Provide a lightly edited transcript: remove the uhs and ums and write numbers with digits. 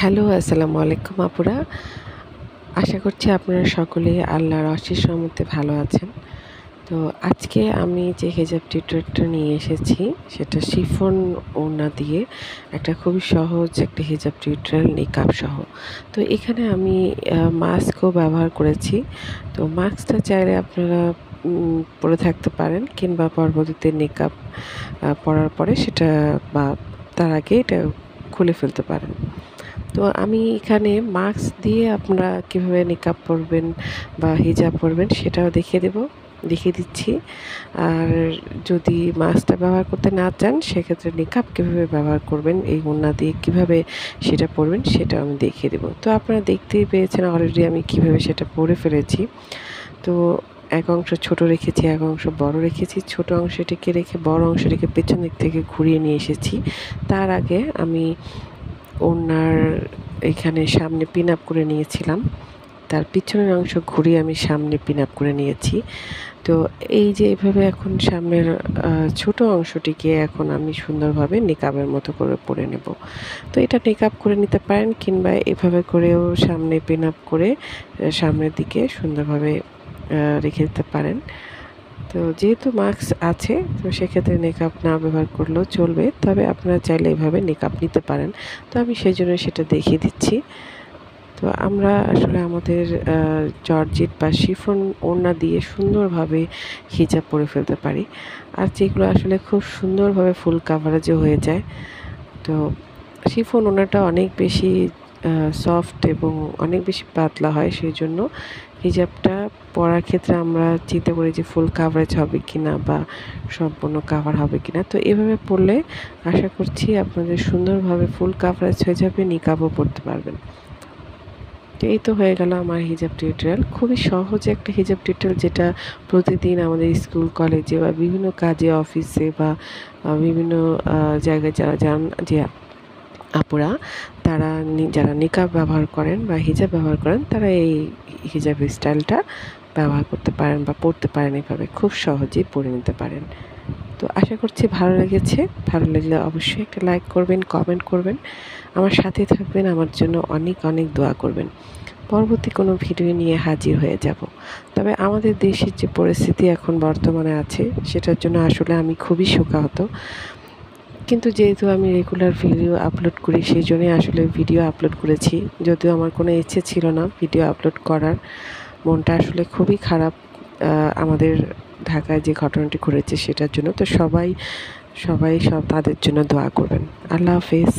Hello, আসসালামু আলাইকুম আপুরা। আশা করছি আপনারা সকলেই আল্লাহর অশেষ রহমতে ভালো আছেন। তো আজকে আমি যে হিজাব টিউটোরিয়ালটা নিয়ে এসেছি সেটা শিফন ওড়না দিয়ে একটা খুবই সহজ একটা হিজাব টিউটোরিয়াল নিকাব সহ। তো এখানে আমি মাস্কও ব্যবহার করেছি। তো মাস্কটা চাইলে আপনারা পরে থাকতে পারেন কিংবা পরবর্তীতে নিকাব পরার পরে সেটা বা তার আগে এটা খুলে ফেলতে পারেন। তো আমি এখানে মাস্ক দিয়ে আপনারা কীভাবে নিকাব পরবেন বা হিজাব পরবেন সেটাও দেখিয়ে দিচ্ছি। আর যদি মাস্কটা ব্যবহার করতে না চান সেক্ষেত্রে নিকাব কীভাবে ব্যবহার করবেন, এই ওড়না দিয়ে কীভাবে সেটা পরবেন সেটাও আমি দেখিয়ে দেবো। তো আপনারা দেখতেই পেয়েছেন অলরেডি আমি কীভাবে সেটা পরে ফেলেছি। তো এক অংশ ছোট রেখেছি, এক অংশ বড় রেখেছি। ছোট অংশটিকে রেখে বড় অংশটিকে পেছন দিক থেকে ঘুরিয়ে নিয়ে এসেছি। তার আগে আমি ওড়নার এখানে সামনে পিন আপ করে নিয়েছিলাম, তার পিছনের অংশ ঘুরিয়ে আমি সামনে পিন আপ করে নিয়েছি। তো এই যে এভাবে এখন সামনের ছোট অংশটিকে এখন আমি সুন্দরভাবে নিকাবের মতো করে পরে নেব। তো এটা নিকাব করে নিতে পারেন কিংবা এভাবে করেও সামনে পিন আপ করে সামনের দিকে সুন্দরভাবে রেখে দিতে পারেন। তো যেহেতু মাস্ক আছে তো সেক্ষেত্রে নেকআপ না ব্যবহার করলেও চলবে, তবে আপনারা চাইলে এভাবে নেকআপ নিতে পারেন। তো আমি সেই জন্য সেটা দেখিয়ে দিচ্ছি। তো আমরা আসলে আমাদের জর্জেট বা শিফন ওড়না দিয়ে সুন্দরভাবে হিজাব পরে ফেলতে পারি। আর যেগুলো আসলে খুব সুন্দরভাবে ফুল কাভারেজও হয়ে যায়। তো শিফন ওড়নাটা অনেক বেশি সফট এবং অনেক বেশি পাতলা হয়, সেই জন্য হিজাবটা পরার ক্ষেত্রে আমরা চিন্তা করি যে ফুল কাভারেজ হবে কিনা বা সম্পূর্ণ কাভার হবে কিনা। তো এভাবে পরলে আশা করছি আপনাদের সুন্দরভাবে ফুল কাভারেজ হয়ে যাবে, নিকাবও পরতে পারবেন। তো এই তো হয়ে গেল আমার হিজাব টিউটোরিয়াল। খুবই সহজ একটা হিজাব টিউটোরিয়াল, যেটা প্রতিদিন আমাদের স্কুল কলেজে বা বিভিন্ন কাজে অফিসে বা বিভিন্ন জায়গায় যারা যান যে আপুরা তারা যারা নিকাব ব্যবহার করেন বা হিজাব ব্যবহার করেন তারা এই হিজাব স্টাইলটা ব্যবহার করতে পারেন বা পরতে পারেন, এভাবে খুব সহজেই পরে নিতে পারেন। তো আশা করছি ভালো লেগেছে। ভালো লাগলে অবশ্যই একটা লাইক করবেন, কমেন্ট করবেন, আমার সাথে থাকবেন, আমার জন্য অনেক অনেক দোয়া করবেন। পরবর্তী কোনো ভিডিও নিয়ে হাজির হয়ে যাব। তবে আমাদের দেশের যে পরিস্থিতি এখন বর্তমানে আছে সেটার জন্য আসলে আমি খুবই শোকাহত। কিন্তু যেহেতু আমি রেগুলার ভিডিও আপলোড করি সেই জন্যই আসলে ভিডিও আপলোড করেছি। যদিও আমার কোনো ইচ্ছে ছিল না ভিডিও আপলোড করার। মনটা আসলে খুবই খারাপ আমাদের ঢাকায় যে ঘটনাটি ঘটেছে সেটার জন্য। তো সবাই তাদের জন্য দোয়া করবেন। আল্লাহ হাফেজ।